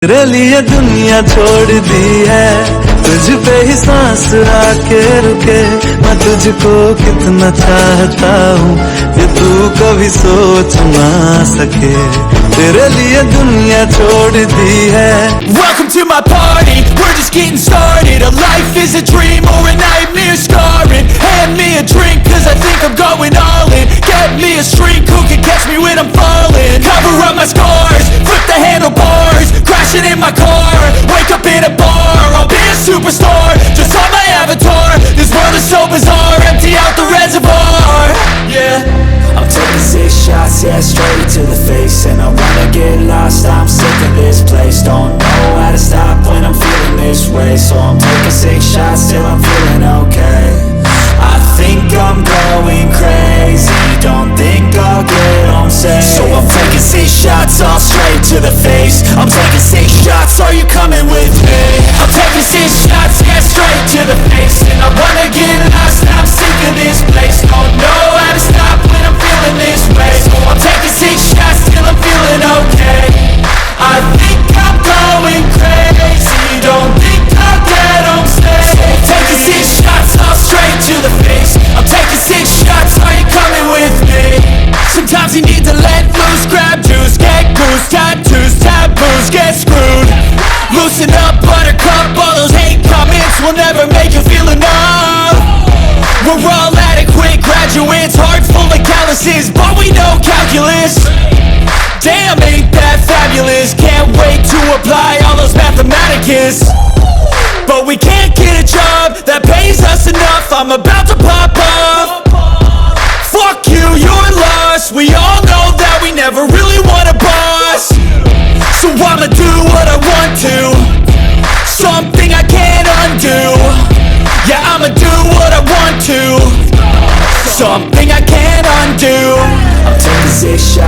तेरे लिए दुनिया छोड़ दी है, तुझ पे ही सांस आके रुके। मैं तुझको कितना चाहता हूँ ये तू कभी सोच ना सके। तेरे लिए दुनिया छोड़ दी है। Welcome to my party, we're just getting started. A life is a dream or a nightmare scarring. Hand me a drink cause I think I'm going all in. Get me a shrink who can catch me when I'm falling. Cover up my scars, flip the handlebars, crashing in my car, wake up in a bar. I'll be a superstar, just on my avatar. This world is so bizarre, empty out the reservoir. Yeah, I'm taking 6 shots, yeah, straight to the face. And I wanna get lost, I'm sick of this place. Don't know how to stop when I'm feeling this way. So I'm taking 6 shots till I'm feeling okay. I think I'm going crazy, don't think I'll get home safe. So I'm taking 6 shots, all straight to the face. I'm taking 6 shots, are you coming with me? I'm taking 6 shots, yeah, straight to the face. And I wanna get lost, I'm sick of this place. Don't know how to stop when I'm feeling this way. So I'm taking 6 shots till I'm feeling okay. I think I'm going crazy, don't think I'll get home safe. So I'm taking 6 shots, all straight to the face. I'm taking 6 shots, are you coming with me? Sometimes you need to let loose, grab juice, get goose, tattoos, taboos, get screwed. Loosen up, buttercup, all those hate comments will never make you feel enough. We're all adequate graduates, heart full of calluses, but we know calculus. Damn, ain't that fabulous? Can't wait to apply all those mathematicus. But we can't get a job that pays us enough. I'm about to pop off. Fuck you, you're lost. We all know that we never really want a boss. So I'ma do what I want to, something I can't undo. Yeah, I'ma do what I want to, something I can't undo. I'm taking 6 shots.